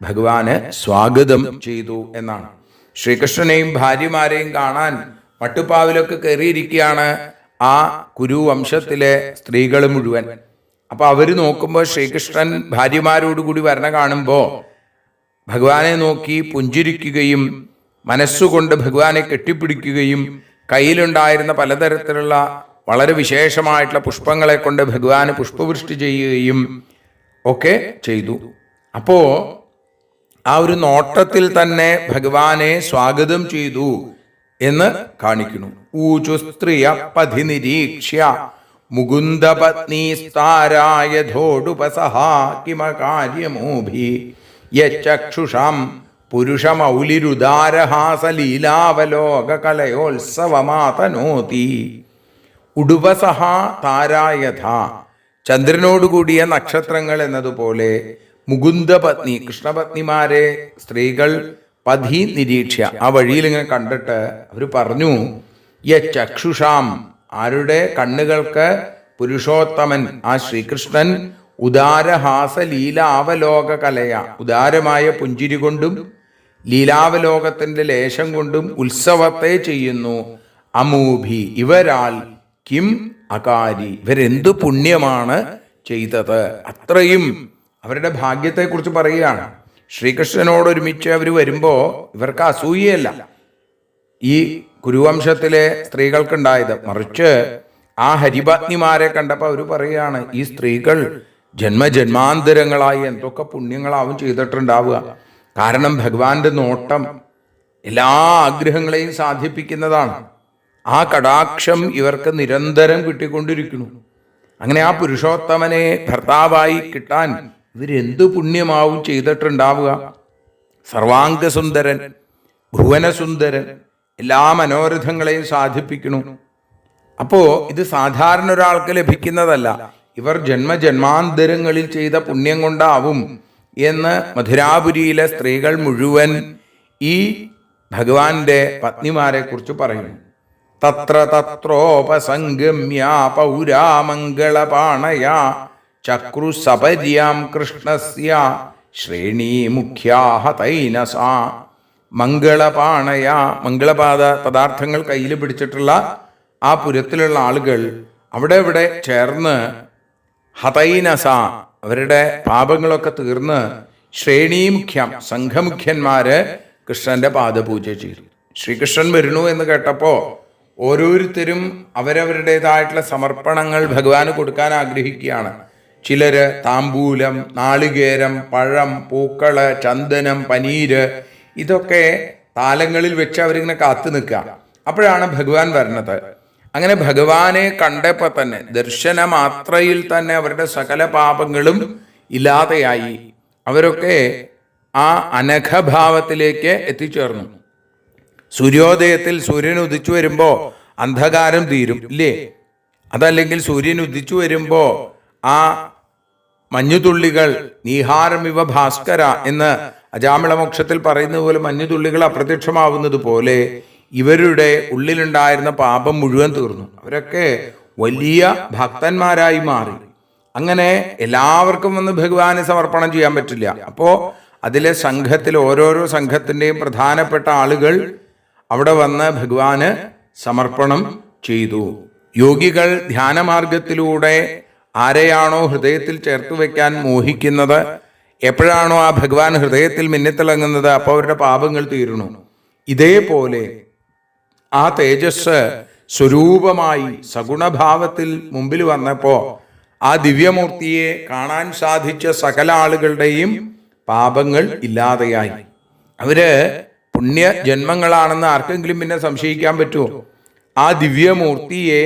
ഭഗവാന് സ്വാഗതം ചെയ്തു എന്നാണ്. ശ്രീകൃഷ്ണനെയും ഭാര്യമാരെയും കാണാൻ മട്ടുപ്പാവിലൊക്കെ കയറിയിരിക്കുകയാണ് ആ കുരുവംശത്തിലെ സ്ത്രീകൾ മുഴുവൻ. അപ്പൊ അവര് നോക്കുമ്പോൾ ശ്രീകൃഷ്ണൻ ഭാര്യമാരോടുകൂടി വരണ കാണുമ്പോൾ ഭഗവാനെ നോക്കി പുഞ്ചിരിക്കുകയും മനസ്സുകൊണ്ട് ഭഗവാനെ കെട്ടിപ്പിടിക്കുകയും കയ്യിലുണ്ടായിരുന്ന പലതരത്തിലുള്ള വളരെ വിശേഷമായിട്ടുള്ള പുഷ്പങ്ങളെ കൊണ്ട് ഭഗവാന് പുഷ്പവൃഷ്ടി ചെയ്യുകയും ഒക്കെ ചെയ്തു. അപ്പോ ആ ഒരു നോട്ടത്തിൽ തന്നെ ഭഗവാനെ സ്വാഗതം ചെയ്തു എന്ന് കാണിക്കുന്നു. ഊചു സ്ത്രീയ പഥി നിരീക്ഷ്യ മുകുന്ദപത്നീസ്താരായധോടുപസഹാ കിമകാര്യമോഭി യചക്ഷുഷാം പുരുഷമൗലിരുദാരഹാസലീലാവലോകകലയോത്സവമാതനോതി. ഉടുപസഹ താരായഥ, ചന്ദ്രനോടുകൂടിയ നക്ഷത്രങ്ങൾ എന്നതുപോലെ മുകുന്ദപത്നി, കൃഷ്ണപത്നിമാരെ സ്ത്രീകൾ പഥി നിരീക്ഷ്യ, ആ വഴിയിൽ ഇങ്ങനെ കണ്ടിട്ട് അവർ പറഞ്ഞു, യചക്ഷുഷാം, ആരുടെ കണ്ണുകൾക്ക് പുരുഷോത്തമൻ ആ ശ്രീകൃഷ്ണൻ ഉദാരഹാസ ലീലാവലോക കലയ, ഉദാരമായ പുഞ്ചിരി കൊണ്ടും ലീലാവലോകത്തിന്റെ ലേശം കൊണ്ടും ഉത്സവത്തെ ചെയ്യുന്നു. അമൂഭി, ഇവരാൽ കിം അകാരി, ഇവരെന്തു പുണ്യമാണ് ചെയ്തത്. അത്രയും അവരുടെ ഭാഗ്യത്തെക്കുറിച്ച് പറയുകയാണ്. ശ്രീകൃഷ്ണനോടൊരുമിച്ച് അവർ വരുമ്പോ ഇവർക്ക് അസൂയയല്ല ഈ കുരുവംശത്തിലെ സ്ത്രീകൾക്കുണ്ടായത്, മറിച്ച് ആ ഹരിപത്നിമാരെ കണ്ടപ്പോൾ അവർ പറയുകയാണ്, ഈ സ്ത്രീകൾ ജന്മജന്മാന്തരങ്ങളായി എന്തൊക്കെ പുണ്യങ്ങളാവും ചെയ്തിട്ടുണ്ടാവുക. കാരണം ഭഗവാന്റെ നോട്ടം എല്ലാ ആഗ്രഹങ്ങളെയും സാധിപ്പിക്കുന്നതാണ്. ആ കടാക്ഷം ഇവർക്ക് നിരന്തരം കിട്ടിക്കൊണ്ടിരിക്കുന്നു. അങ്ങനെ ആ പുരുഷോത്തമനെ ഭർത്താവായി കിട്ടാൻ ഇവരെന്തു പുണ്യമാവും ചെയ്തിട്ടുണ്ടാവുക. സർവാംഗസുന്ദരൻ, ഭുവനസുന്ദരൻ, എല്ലാ മനോരഥങ്ങളെയും സാധിപ്പിക്കുന്നു. അപ്പോ ഇത് സാധാരണ ഒരാൾക്ക് ലഭിക്കുന്നതല്ല, ഇവർ ജന്മജന്മാന്തരങ്ങളിൽ ചെയ്ത പുണ്യം കൊണ്ടാവും എന്ന് മധുരാപുരിയിലെ സ്ത്രീകൾ മുഴുവൻ ഈ ഭഗവാന്റെ പത്നിമാരെ കുറിച്ച് പറയുന്നു. തത്ര തത്രോപസംഗമ്യ പൗരാമംഗളപാണയ ചക്രു സപര്യാം കൃഷ്ണസ്യ ശ്രേണീമുഖ്യാഹ തൈനസാ. മംഗളപാണയ, മംഗളപാദ പദാർത്ഥങ്ങൾ കയ്യിൽ പിടിച്ചിട്ടുള്ള ആ പുരത്തിലുള്ള ആളുകൾ അവിടെ ഇവിടെ ചേർന്ന് ഹതൈനസ, അവരുടെ പാപങ്ങളൊക്കെ തീർന്ന് ശ്രേണീമുഖ്യം, സംഘമുഖ്യന്മാര് കൃഷ്ണന്റെ പാദപൂജ ചെയ്തു. ശ്രീകൃഷ്ണൻ വരുന്നു എന്ന് കേട്ടപ്പോ ഓരോരുത്തരും അവരവരുടേതായിട്ടുള്ള സമർപ്പണങ്ങൾ ഭഗവാന് കൊടുക്കാൻ ആഗ്രഹിക്കുകയാണ്. ചിലര് താമ്പൂലം, നാളികേരം, പഴം, പൂക്കള്, ചന്ദനം, പനീര്, ഇതൊക്കെ താലങ്ങളിൽ വെച്ച് അവരിങ്ങനെ കാത്തു നിൽക്കുക. അപ്പോഴാണ് ഭഗവാൻ വരുന്നത്. അങ്ങനെ ഭഗവാനെ കണ്ടപ്പോൾ തന്നെ ദർശനമാത്രയിൽ തന്നെ അവരുടെ സകല പാപങ്ങളും ഇല്ലാതെയായി. അവരൊക്കെ ആ അനഘഭാവത്തിലേക്ക് എത്തിച്ചേർന്നു. സൂര്യോദയത്തിൽ സൂര്യൻ ഉദിച്ചു വരുമ്പോ അന്ധകാരം തീരും ഇല്ലേ? അതല്ലെങ്കിൽ സൂര്യൻ ഉദിച്ചു വരുമ്പോ ആ മഞ്ഞുതുള്ളികൾ നീഹാരമിവ ഭാസ്കര എന്ന് അജാമിളമോക്ഷത്തിൽ പറയുന്നത് പോലെ മഞ്ഞുതുള്ളികൾ അപ്രത്യക്ഷമാവുന്നത് പോലെ ഇവരുടെ ഉള്ളിലുണ്ടായിരുന്ന പാപം മുഴുവൻ തീർന്നു. അവരൊക്കെ വലിയ ഭക്തന്മാരായി മാറി. അങ്ങനെ എല്ലാവർക്കും വന്ന് ഭഗവാന് സമർപ്പണം ചെയ്യാൻ പറ്റില്ല. അപ്പോൾ അതിലെ സംഘത്തിൽ ഓരോരോ സംഘത്തിൻ്റെയും പ്രധാനപ്പെട്ട ആളുകൾ അവിടെ വന്ന് ഭഗവാന് സമർപ്പണം ചെയ്തു. യോഗികൾ ധ്യാനമാർഗത്തിലൂടെ ആരെയാണോ ഹൃദയത്തിൽ ചേർത്ത് വയ്ക്കാൻ മോഹിക്കുന്നത്, എപ്പോഴാണോ ആ ഭഗവാൻ ഹൃദയത്തിൽ മിന്നിത്തിളങ്ങുന്നത്, അപ്പോൾ അവരുടെ പാപങ്ങൾ തീരുന്നു. ഇതേപോലെ ആ തേജസ് സ്വരൂപമായി സഗുണഭാവത്തിൽ മുമ്പിൽ വന്നപ്പോൾ ആ ദിവ്യമൂർത്തിയെ കാണാൻ സാധിച്ച സകല ആളുകളുടെയും പാപങ്ങൾ ഇല്ലാതെയായി. അവര് പുണ്യ ജന്മങ്ങളാണെന്ന് ആർക്കെങ്കിലും പിന്നെ സംശയിക്കാൻ പറ്റുമോ? ആ ദിവ്യമൂർത്തിയെ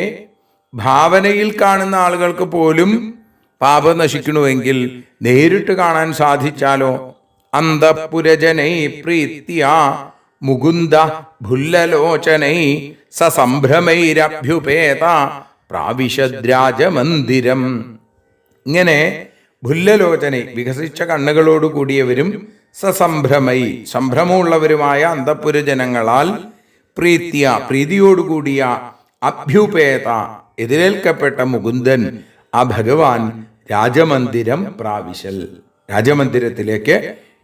ഭാവനയിൽ കാണുന്ന ആളുകൾക്ക് പോലും പാപം നശിക്കണമെങ്കിൽ നേരിട്ട് കാണാൻ സാധിച്ചാലോ? അന്തഃപുരജനൈ പ്രീത്യ മുകുന്ദ ഭുല്ലലോചനൈ സസംഭ്രമൈരഭ്യുപേത പ്രാവിശദ്രാജമന്ദിരം. ഇങ്ങനെ ഭുല്ലലോചനൈ വികസിച്ച കണ്ണുകളോട് കൂടിയവരും സസംഭ്രമൈ സംഭ്രമമുള്ളവരുമായ അന്തഃപുരജനങ്ങളാൽ പ്രീത്യ പ്രീതിയോടുകൂടിയ അഭ്യുപേത എതിരേൽക്കപ്പെട്ട മുകുന്ദൻ ആ ഭഗവാൻ രാജമന്ദിരം പ്രാവിശൽ രാജമന്ദിരത്തിലേക്ക്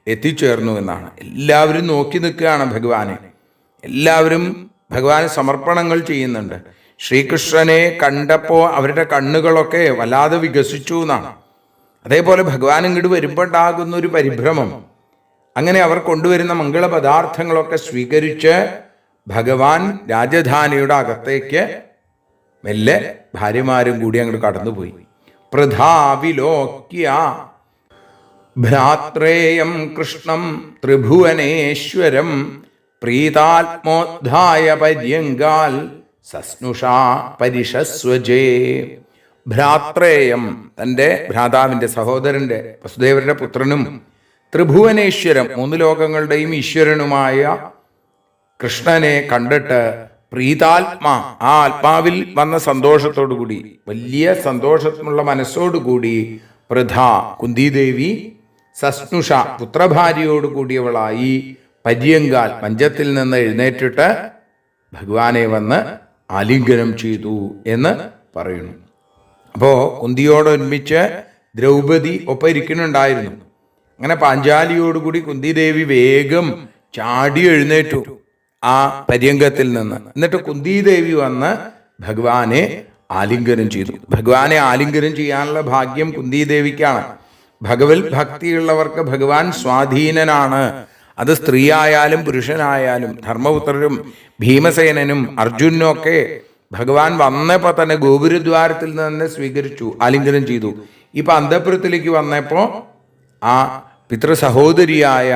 എത്തിച്ചേർന്നു എന്നാണ്. എല്ലാവരും നോക്കി നിൽക്കുകയാണ് ഭഗവാനെ. എല്ലാവരും ഭഗവാന് സമർപ്പണങ്ങൾ ചെയ്യുന്നുണ്ട്. ശ്രീകൃഷ്ണനെ കണ്ടപ്പോൾ അവരുടെ കണ്ണുകളൊക്കെ വല്ലാതെ വികസിച്ചു എന്നാണ്. അതേപോലെ ഭഗവാൻ ഇങ്ങോട്ട് വരുമ്പോൾ ഉണ്ടാകുന്ന ഒരു പരിഭ്രമം. അങ്ങനെ അവർ കൊണ്ടുവരുന്ന മംഗളപദാർത്ഥങ്ങളൊക്കെ സ്വീകരിച്ച് ഭഗവാൻ രാജധാനിയുടെ അകത്തേക്ക് മെല്ലെ ഭാര്യമാരും കൂടി അങ്ങോട്ട് കടന്നുപോയി. പ്രധാവിലോക്യ ഭ്രാത്രേയം കൃഷ്ണം ത്രിഭുവനേശ്വരം പ്രീതാത്മോദ്ധായ പര്യങ്കാൽ സസ്നുഷാ പരിഷസ്വജേ. ഭ്രാത്രേയം തൻ്റെ ഭ്രാതാവിൻ്റെ സഹോദരൻ്റെ വസുദേവരുടെ പുത്രനും ത്രിഭുവനേശ്വരം 3 ലോകങ്ങളുടെയും ഈശ്വരനുമായ കൃഷ്ണനെ കണ്ടിട്ട് പ്രീതാത്മാ ആ ആത്മാവിൽ വന്ന സന്തോഷത്തോടുകൂടി, വലിയ സന്തോഷമുള്ള മനസ്സോടുകൂടി പ്രധാ കുന്തിദേവി സസ്നുഷ പുത്രഭാര്യയോട് കൂടിയവളായി പര്യങ്കാൽ മഞ്ചത്തിൽ നിന്ന് എഴുന്നേറ്റിട്ട് ഭഗവാനെ വന്ന് ആലിംഗനം ചെയ്തു എന്ന് പറയുന്നു. അപ്പോൾ കുന്തിയോടൊരുമിച്ച് ദ്രൗപദി ഒപ്പം ഇരിക്കുന്നുണ്ടായിരുന്നു. അങ്ങനെ പാഞ്ചാലിയോടുകൂടി കുന്തിദേവി വേഗം ചാടി എഴുന്നേറ്റു ആ പര്യങ്കത്തിൽ നിന്ന്. എന്നിട്ട് കുന്തിദേവി വന്ന് ഭഗവാനെ ആലിംഗനം ചെയ്തു. ഭഗവാനെ ആലിംഗനം ചെയ്യാനുള്ള ഭാഗ്യം കുന്തിദേവിക്കാണ്. ഭഗവത് ഭക്തിയുള്ളവർക്ക് ഭഗവാൻ സ്വാധീനനാണ്. അത് സ്ത്രീയായാലും പുരുഷനായാലും ധർമ്മപുത്രരും ഭീമസേനനും അർജുനും ഒക്കെ ഭഗവാൻ വന്നപ്പോൾ തന്നെ ഗോപുരദ്വാരത്തിൽ നിന്ന് സ്വീകരിച്ചു, ആലിംഗനം ചെയ്തു. ഇപ്പൊ അന്തഃപുരത്തിലേക്ക് വന്നപ്പോൾ ആ പിതൃസഹോദരിയായ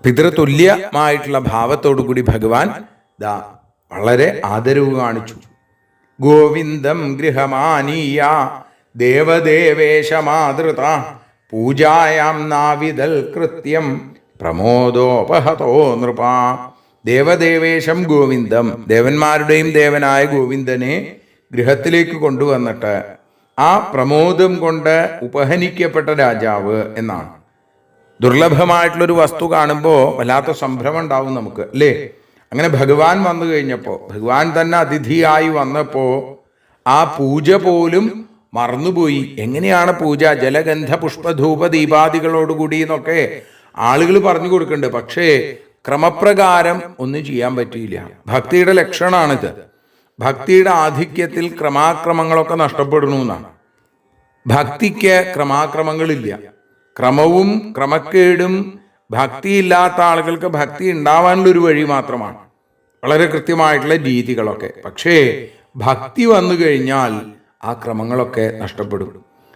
പിതൃതുല്യമായിട്ടുള്ള ഭാവത്തോടു കൂടി ഭഗവാൻ ദാ വളരെ ആദരവ് കാണിച്ചു. ഗോവിന്ദം ഗൃഹമാനീയ ദേവദേവേശമാതൃത പൂജായാം നാവിദൽ കൃത്യം പ്രമോദോപഹതോ നൃപ. ദേവദേവേശം ഗോവിന്ദം, ദേവന്മാരുടെയും ദേവനായ ഗോവിന്ദനെ ഗൃഹത്തിലേക്ക് കൊണ്ടുവന്നിട്ട് ആ പ്രമോദം കൊണ്ട് ഉപഹനിക്കപ്പെട്ട രാജാവ് എന്നാണ്. ദുർലഭമായിട്ടുള്ളൊരു വസ്തു കാണുമ്പോൾ വല്ലാത്ത സംഭ്രമം ഉണ്ടാവും നമുക്ക്, അല്ലേ? അങ്ങനെ ഭഗവാൻ വന്നു കഴിഞ്ഞപ്പോൾ, ഭഗവാൻ തന്നെ അതിഥിയായി വന്നപ്പോൾ ആ പൂജ പോലും മറന്നുപോയി. എങ്ങനെയാണ് പൂജ? ജലഗന്ധ പുഷ്പധൂപ ദീപാദികളോടുകൂടി എന്നൊക്കെ ആളുകൾ പറഞ്ഞു കൊടുക്കുന്നുണ്ട്. പക്ഷേ ക്രമപ്രകാരം ഒന്നും ചെയ്യാൻ പറ്റിയില്ല. ഭക്തിയുടെ ലക്ഷണമാണിത്. ഭക്തിയുടെ ആധിക്യത്തിൽ ക്രമാക്രമങ്ങളൊക്കെ നഷ്ടപ്പെടുന്നു എന്നാണ്. ഭക്തിക്ക് ക്രമാക്രമങ്ങളില്ല. ക്രമവും ക്രമക്കേടും ഭക്തിയില്ലാത്ത ആളുകൾക്ക് ഭക്തി ഉണ്ടാവാനുള്ളൊരു വഴി മാത്രമാണ്, വളരെ കൃത്യമായിട്ടുള്ള രീതികളൊക്കെ. പക്ഷേ ഭക്തി വന്നു കഴിഞ്ഞാൽ ആ ക്രമങ്ങളൊക്കെ നഷ്ടപ്പെടും.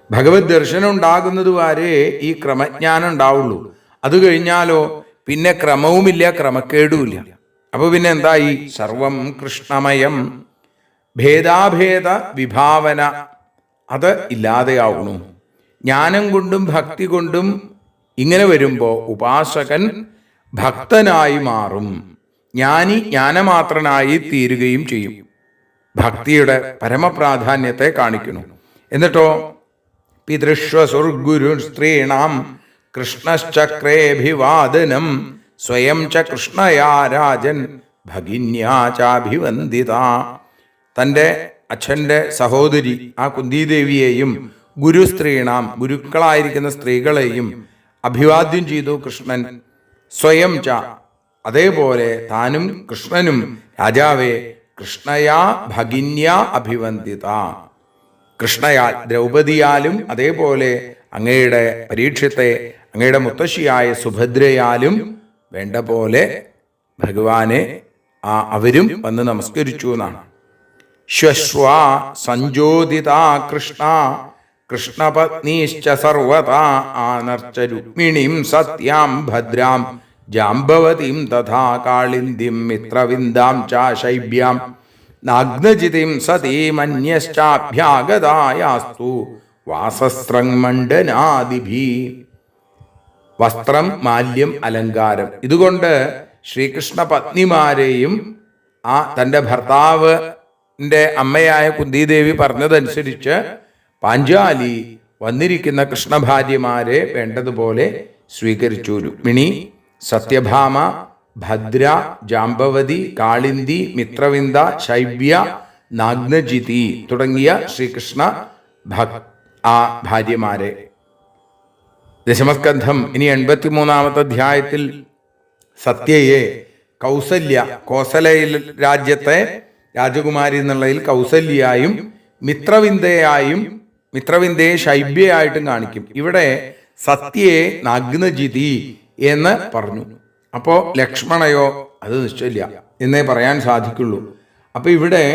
ഭഗവത് ദർശനം ഉണ്ടാകുന്നത് വരെ ഈ ക്രമജ്ഞാനം ഉണ്ടാവുള്ളൂ. അത് കഴിഞ്ഞാലോ പിന്നെ ക്രമവുമില്ല, ക്രമക്കേടുമില്ല. അപ്പൊ പിന്നെ എന്തായി? സർവം കൃഷ്ണമയം. ഭേദാഭേദ വിഭാവന അത് ഇല്ലാതെയാവുന്നു. ജ്ഞാനം കൊണ്ടും ഭക്തി കൊണ്ടും ഇങ്ങനെ വരുമ്പോൾ ഉപാസകൻ ഭക്തനായി മാറും, ജ്ഞാനി ജ്ഞാനമാത്രനായി തീരുകയും ചെയ്യും. ഭക്തിയുടെ പരമപ്രാധാന്യത്തെ കാണിക്കുന്നു. എന്നിട്ടോ പിതൃശ്വസുർഗുരു സ്ത്രീണാം കൃഷ്ണശ്ചക്രേഭിവാദനം സ്വയം ച കൃഷ്ണയാ രാജൻ ഭഗിന്യാ ചാഭിവന്ദിത. തൻ്റെ അച്ഛൻ്റെ സഹോദരി ആ കുന്തിദേവിയെയും ഗുരുസ്ത്രീണാം ഗുരുക്കളായിരിക്കുന്ന സ്ത്രീകളെയും അഭിവാദ്യം ചെയ്തു കൃഷ്ണൻ. സ്വയം ച അതേപോലെ താനും കൃഷ്ണനും രാജാവെ കൃഷ്ണയാ ഭഗിന്യാ അഭിവന്ദിത, കൃഷ്ണയാൽ ദ്രൗപദിയാലും അതേപോലെ അങ്ങയുടെ പരീക്ഷത്തെ അങ്ങയുടെ മുത്തശ്ശിയായ സുഭദ്രയാലും വേണ്ട പോലെ ഭഗവാനെ അവരും വന്ന് നമസ്കരിച്ചു എന്നാണ്. ശ്വശ്വാ സഞ്ജോദിത കൃഷ്ണ കൃഷ്ണപത്നീശ്ച സർവതാ ആനർച്ച രുക്മിണീം സത്യാം ഭദ്രാം ജാംബവതീം തഥാ കാളിന്ദിം മിത്രവിന്ദാം ച ശൈബ്യാം നാഗ്നജിതിം സതീമന്യശ്ചാഭ്യാഗതായാസ്തു വാസസ്ത്രമണ്ഡനാദിഭി. വസ്ത്രം, മാല്യം, അലങ്കാരം ഇതുകൊണ്ട് ശ്രീകൃഷ്ണ പത്നിമാരെയും തൻ്റെ ഭർത്താവിൻ്റെ അമ്മയായ കുന്തിദേവി പറഞ്ഞതനുസരിച്ച് പാഞ്ചാലി വന്നിരിക്കുന്ന കൃഷ്ണഭാര്യമാരെ വേണ്ടതുപോലെ സ്വീകരിച്ചു. രുക്മിണി, സത്യഭാമ, ഭദ്ര, ജാംബവതി, കാളിന്തി, മിത്രവിന്ദ, ശൈബ്യ, നാഗ്നജിതി തുടങ്ങിയ ശ്രീകൃഷ്ണ ഭാര്യമാരെ. ദശമസ്കന്ധം ഇനി 83-ാമത്തെ അധ്യായത്തിൽ സത്യയെ കോസലയിൽ രാജ്യത്തെ രാജകുമാരി എന്നുള്ളതിൽ കൗസല്യായും മിത്രവിന്ദയെ ശൈബ്യയായിട്ടും കാണിക്കും. ഇവിടെ സത്യയെ നഗ്നജിതി എന്ന് പറഞ്ഞു. അപ്പോൾ ലക്ഷ്മണയോ അത് നിശ്ചയില്ല എന്നേ പറയാൻ സാധിക്കുള്ളൂ. അപ്പൊ ഇവിടെ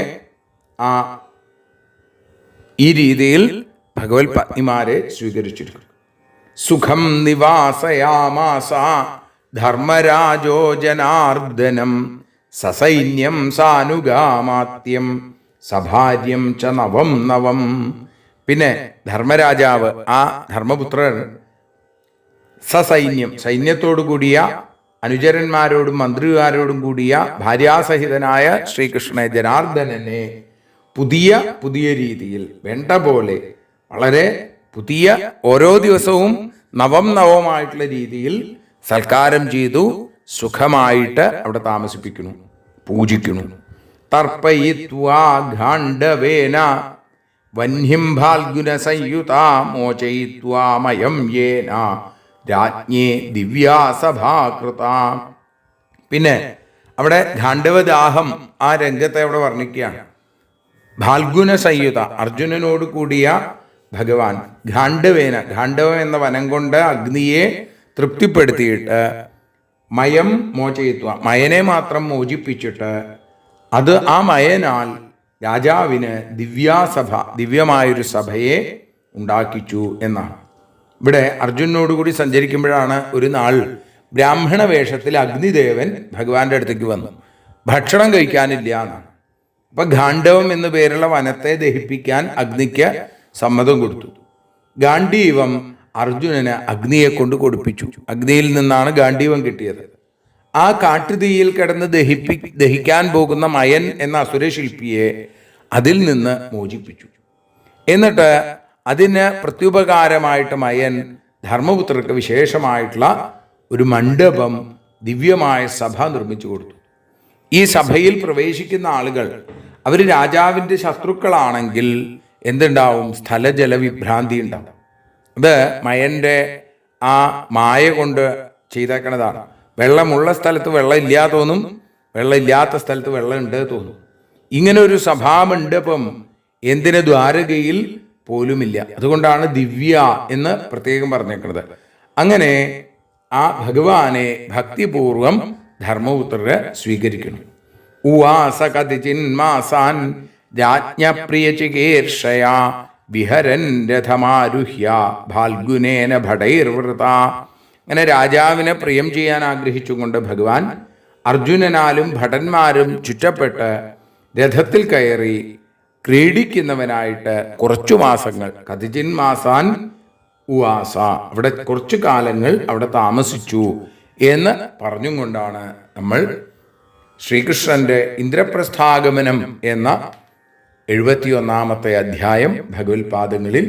ഈ രീതിയിൽ ഭഗവത് പത്നിമാരെ സ്വീകരിച്ചിരിക്കുന്നു. സുഖം നിവാസയാമാസ ധർമ്മരാജോ ജനാർദ്ദനം സസൈന്യം സാനുഗാമാത്യം സഭാര്യം ച നവം നവം. പിന്നെ ധർമ്മരാജാവ് ധർമ്മപുത്രൻ സസൈന്യം സൈന്യത്തോടു കൂടിയ അനുചരന്മാരോടും മന്ത്രിമാരോടും കൂടിയ ഭാര്യാസഹിതനായ ശ്രീകൃഷ്ണ ജനാർദ്ദനനെ പുതിയ രീതിയിൽ വേണ്ട പോലെ വളരെ പുതിയ ഓരോ ദിവസവും നവമായിട്ടുള്ള രീതിയിൽ സൽക്കാരം ചെയ്തു സുഖമായിട്ട് അവിടെ താമസിപ്പിക്കുന്നു, പൂജിക്കുന്നു. തർപ്പയിത്വാ ഘാണ്ഡവേന വന്യം ഫാൽഗുന സംയുത മോചയിത്വാ മയം യേന രാജ്ഞേ ദിവ്യാസഭാകൃത. പിന്നെ അവിടെ ഘാണ്ഡവദാഹം ആ രംഗത്തെ അവിടെ വർണ്ണിക്കുകയാണ്. ഫാൽഗുന സംയുത അർജുനനോട് കൂടിയ ഭഗവാൻ ഘാണ്ഡവം എന്ന വനം കൊണ്ട് അഗ്നിയെ തൃപ്തിപ്പെടുത്തിയിട്ട് മയം മോചയിത്വ മയനെ മാത്രം മോചിപ്പിച്ചിട്ട് ആ മയനാൽ രാജാവിന് ദിവ്യമായൊരു സഭയെ ഉണ്ടാക്കിച്ചു എന്നാണ്. ഇവിടെ അർജുനോടുകൂടി സഞ്ചരിക്കുമ്പോഴാണ് ഒരു നാൾ ബ്രാഹ്മണ വേഷത്തിൽ അഗ്നിദേവൻ ഭഗവാന്റെ അടുത്തേക്ക് വന്നു. ഭക്ഷണം കഴിക്കാനില്ല എന്നാണ്. അപ്പൊ ഗാണ്ഡവം എന്നു പേരുള്ള വനത്തെ ദഹിപ്പിക്കാൻ അഗ്നിക്ക് സമ്മതം കൊടുത്തു. ഗാണ്ഡീവം അർജുനന് അഗ്നിയെ കൊണ്ട് കൊടുപ്പിച്ചു. അഗ്നിയിൽ നിന്നാണ് ഗാണ്ഡീവം കിട്ടിയത്. ആ കാട്ടുതീയിൽ കിടന്ന് ദഹിക്കാൻ പോകുന്ന മയൻ എന്ന അസുരശില്പിയെ അതിൽ നിന്ന് മോചിപ്പിച്ചു. എന്നിട്ട് അതിന് പ്രത്യുപകാരമായിട്ട് മയൻ ധർമ്മപുത്രർക്ക് വിശേഷമായിട്ടുള്ള ഒരു മണ്ഡപം, ദിവ്യമായ സഭ നിർമ്മിച്ചു കൊടുത്തു. ഈ സഭയിൽ പ്രവേശിക്കുന്ന ആളുകൾ അവർ രാജാവിൻ്റെ ശത്രുക്കളാണെങ്കിൽ എന്തുണ്ടാവും? സ്ഥലജല വിഭ്രാന്തി ഉണ്ടാവും. അത് മയൻ്റെ ആ മായ കൊണ്ട് ചെയ്തേക്കണതാണ്. വെള്ളമുള്ള സ്ഥലത്ത് വെള്ളം ഇല്ലാ തോന്നും, വെള്ളം ഇല്ലാത്ത സ്ഥലത്ത് വെള്ളം ഉണ്ട് തോന്നും. ഇങ്ങനെ ഒരു സഭാമണ്ഡപം എന്തിന് ദ്വാരകയിൽ പോലുമില്ല. അതുകൊണ്ടാണ് ദിവ്യ എന്ന് പ്രത്യേകം പറഞ്ഞേക്കുന്നത്. അങ്ങനെ ആ ഭഗവാനെ ഭക്തിപൂർവം ധർമ്മപുത്രരെ സ്വീകരിക്കുന്നു. ഉവാസ കതിചിന്മാസാൻ രാജ്ഞപ്രിയ ചികീർഷയാ വിഹരൻ രഥമാരുഹ്യ ഫാൽഗുനേന ഭടൈർവൃത. അങ്ങനെ രാജാവിനെ പ്രിയം ചെയ്യാൻ ആഗ്രഹിച്ചുകൊണ്ട് ഭഗവാൻ അർജുനനാലും ഭടന്മാരും ചുറ്റപ്പെട്ട് രഥത്തിൽ കയറി ക്രീഡിക്കുന്നവനായിട്ട് കുറച്ചു മാസങ്ങൾ കതിചിൻ മാസാൻ ഉവാസ അവിടെ കുറച്ചു കാലങ്ങൾ അവിടെ താമസിച്ചു എന്ന് പറഞ്ഞും കൊണ്ടാണ് നമ്മൾ ശ്രീകൃഷ്ണന്റെ ഇന്ദ്രപ്രസ്ഥാഗമനം എന്ന 71-ാമത്തെ അധ്യായം ഭഗവത്പാദങ്ങളിൽ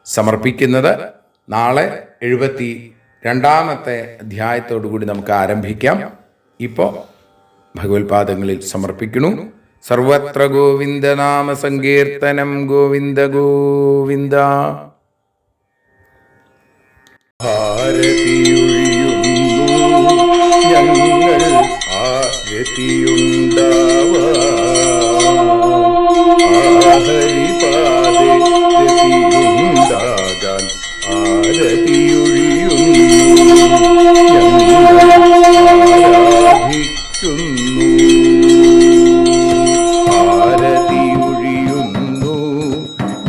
സമർപ്പിക്കുന്നത്. നാളെ 72-ാമത്തെ അധ്യായത്തോടു കൂടി നമുക്ക് ആരംഭിക്കാം. ഇപ്പോൾ ഭഗവത്പാദങ്ങളിൽ സമർപ്പിക്കുന്നു. സർവത്ര ഗോവിന്ദനാമ സങ്കീർത്തനം. ഗോവിന്ദ ഗോവിന്ദ. ആരതിയൊഴിയുന്നു ഞങ്ങൾ ആരതിയുണ്ടാവാഹരിപാദേ രതിയുണ്ടാകാൻ ആരതിയൊഴിയുന്നു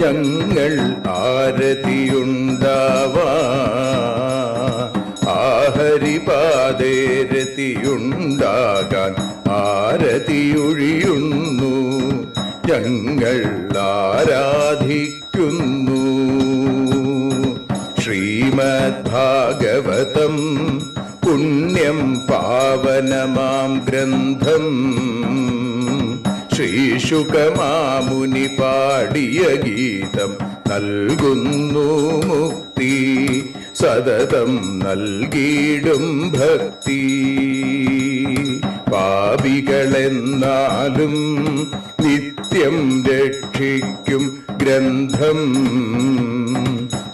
ഞങ്ങൾ ആരതിയുണ്ടാവാൻ ആഹരിപാദേ രതിയുണ്ടാകാൻ ആരതിയൊഴിയുന്നു ഞങ്ങൾ ആരാധിക്കുന്നു. ശ്രീമദ്ഭാഗവതം പുണ്യം പാവനമാം ഗ്രന്ഥം ശ്രീശുകമാമുനി പാടിയ ഗീതം നൽകുന്നു മുക്തി സതതം നൽകിയിടും ഭക്തി. പാപികളെന്നാലും നിത്യം രക്ഷിക്കും ഗ്രന്ഥം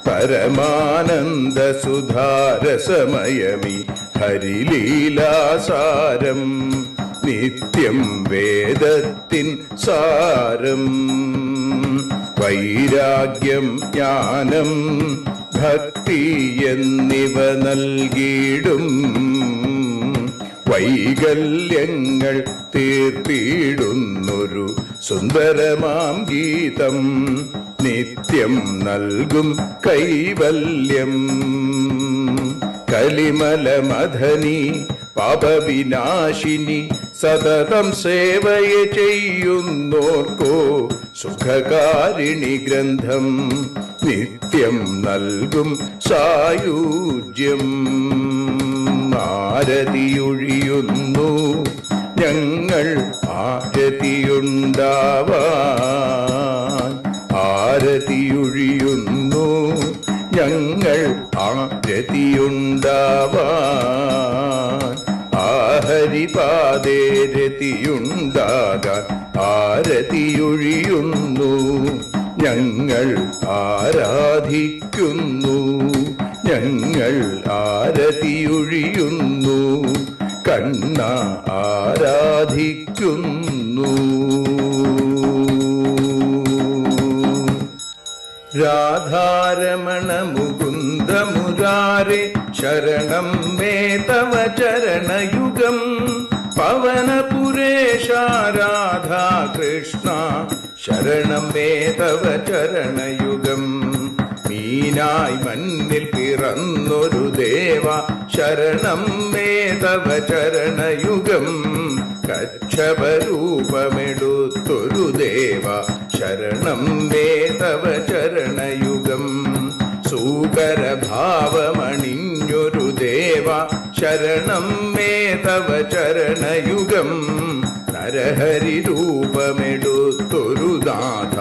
പരമാനന്ദ സുധാരസമയമി ഹരിലീലാസാരം നിത്യം വേദത്തിൻ സാരം. വൈരാഗ്യം ജ്ഞാനം ഭക്തി എന്നിവ നൽകിയിടും വൈകല്യങ്ങൾ തീർത്തിടുന്നൊരു സുന്ദരമാം ഗീതം നിത്യം നൽകും കൈവല്യം. കലിമലമഥനി പാപവിനാശിനി സതതം സേവയെ ചെയ്യുന്നോർക്കോ സുഖകാരിണി ഗ്രന്ഥം നിത്യം നൽകും സായുജ്യം. ആരതിയൊഴിയുന്നു ഞങ്ങൾ ആരതിയുണ്ടാവാൻ ആരതിയൊഴിയുന്നു ഞങ്ങൾ ആരതിയുണ്ടാവാൻ ആഹരിപാദേ രതിയുണ്ടാകാൻ ആരതിയൊഴിയുന്നു ഞങ്ങൾ ആരാധിക്കുന്നു. ഞങ്ങൾ ആരതിയൊഴിയുന്നു കണ്ണ ആരാധിക്കുന്നു. രാധാരമണ മുകുന്ദ മുരാരേ ശരണം മേ തവ ചരണയുഗം. പവനപുരേശ രാധാ കൃഷ്ണ ശരണം മേ തവ ചരണയുഗം. മീനായി മണ്ണിൽ പിറന്നൊരു ദേവ ശരണം മേ തവ ചരണയുഗം. കച്ഛപരൂപമെടുത്തൊരു ദേവ ശരണം മേ തവ ചരണയുഗം. സൂകരഭാവമണിഞ്ഞൊരു ദേവ ശരണം മേ തവ ചരണയുഗം. നരഹരി രൂപമെടുത്തൊരു നാഥ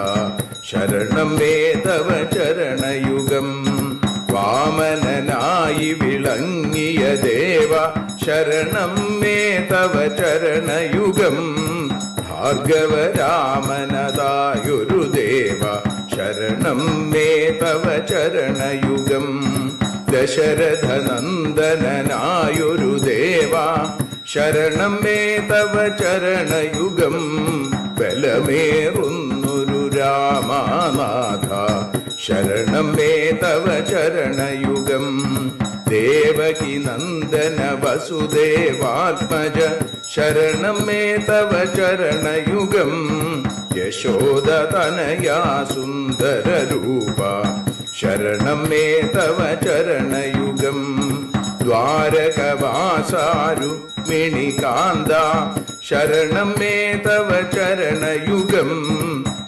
ശരണം മേ തവ ചരണയുഗം. വാമനനായി വിളങ്ങിയ ദേവ ശരണം മേ തവ ചരണയുഗം. ഭാർഗവരാമനതായൊരു ദേവ ശരണം മേ തവ ചരണയുഗം. ദശരഥനന്ദനായൊരു ദേവ ശരണം മേ തവ ചരണയുഗം. ബലമേറുന്നൊരു രാമനാഥ ശരണം മേ തവ ചരണയുഗം. ദേവകി നന്ദന വസുദേവാത്മജ ശരണം മേ തവ ചരണയുഗം. യശോദതനയാ സുന്ദര രൂപ ശരണം മേ തവ ചരണയുഗം. ദ്വാരകവാസാരുക്മിണികാന്ത ശരണം മേ തവ ചരണയുഗം.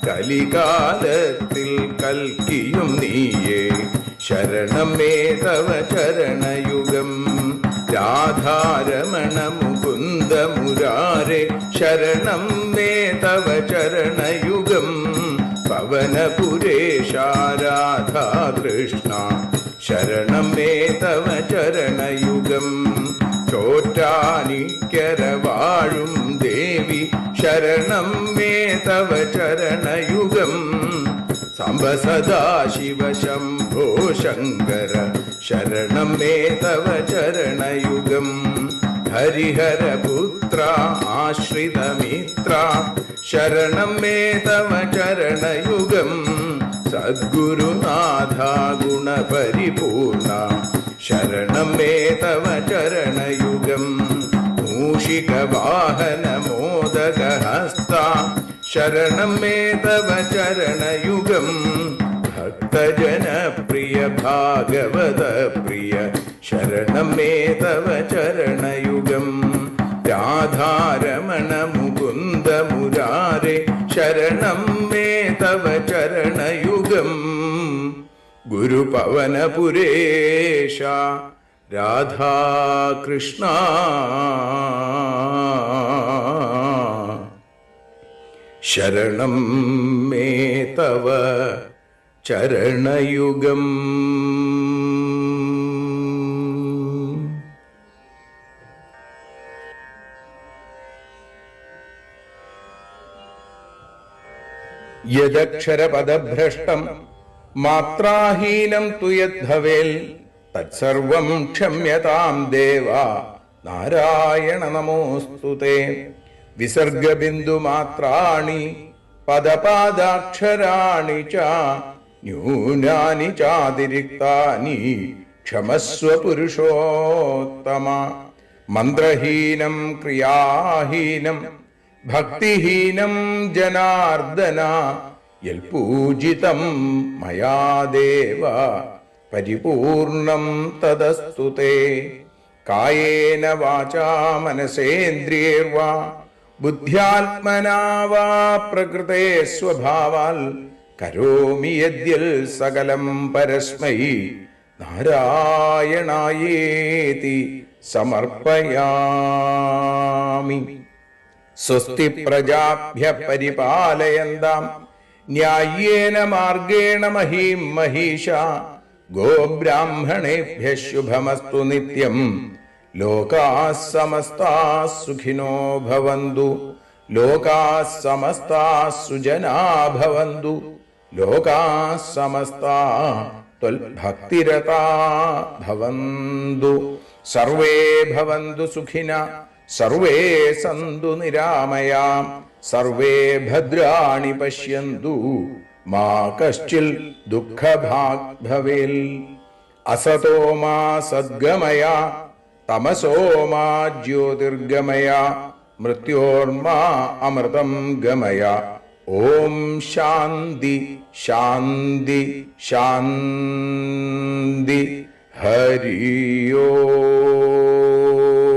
കലികാലത്തിൽ കൽക്കിയും നീയേ ശരണം മേ തവ ചരണയുഗം. രാധാരമണ മുകുന്ദ മുരാരേ ശരണം മേ തവ ചരണയുഗം. പവനപുരേശ രാധാ കൃഷ്ണ ശരണം മേ തവ ചരണയുഗം. ചോറ്റാനിക്കര വാഴും ദേവി ശരണം മേ തവ ചരണയുഗം സാംബ സദാശിവ ശംഭോ ശങ്കര ശരണം മേ തവ ചരണയുഗം ഹരിഹരപുത്ര ആശ്രിതമിത്ര ശരണം മേ തവ ചരണയുഗം സദ്ഗുരുനാഥ ഗുണപരിപൂർണ ശരണം മേ തവ ചരണയുഗം മൂഷികവാഹന മോദകഹസ്ത ശരണം മേ തവ ചരണയുഗം ഭക്തജനപ്രിയ ഭാഗവത പ്രിയ ശരണം മേ തവ ചരണയുഗം രാധാരമണ മുകുന്ദ മുരാരേ ശരണം മേ തവ ചരണയുഗം ഗുരുപവനപുരേശ രാധാകൃഷ്ണ ശരണം മേ തവ ചരണയുഗം. യദക്ഷരപദഭ്രഷ്ടം മാത്രാഹീനം തു യദ്ഭവേൽ തത്സർവം ക്ഷമ്യതാം ദേവ നാരായണ നമോസ്തുതേ. വിസർഗബിന്ദുമാത്രാണി പദപാദാക്ഷരാണി ച ന്യൂനാനി ചാതിരിക്താനി ക്ഷമസ്വ പുരുഷോത്തമ. മന്ത്രഹീനം ക്രിയാഹീനം ഭക്തിഹീനം ജനാർദ്ദന യൽപൂജിതം മയാ ദേവ പരിപൂർണം തദസ്തു തേ. കായേന വാചാ മനസേന്ദ്രിയേർവാ ബുദ്ധ്യാത്മനാ വാ പ്രകൃതേ സ്വഭാവാൽ കരോമി യദ്യൽ സകലം പരസ്മൈ നാരായണായേതി സമർപ്പയാമി. സ്വസ്തി പ്രജാഭ്യ പരിപാലയന്താം ന്യായേന മാർഗേണ മഹീം മഹീഷ. ഗോബ്രാഹ്മണേഭ്യ ശുഭമസ്തു നിത്യം. ലോകാഃ സമസ്താഃ സുഖിനോ ഭവന്തു. ലോകാഃ സമസ്താഃ സുജനാ ഭവന്തു. ലോകാഃ സമസ്താഃ ത്വൽഭക്തിരതാ ഭവന്തു. സർവേ ഭവന്തു സുഖിനഃ സർവേ സന്തു നിരാമയാം. സർവേ ഭദ്രാണി പശ്യന്തു മാ കശ്ചിൽ ദുഃഖഭാഗ് ഭവേൽ. അസതോ മാ സദ്ഗമയ തമസോ മാ ജ്യോതിർഗമയ മൃത്യോർമാ അമൃതം ഗമയ. ഓം ശാന്തി ശാന്തി ശാന്തി. ഹരി ഓം.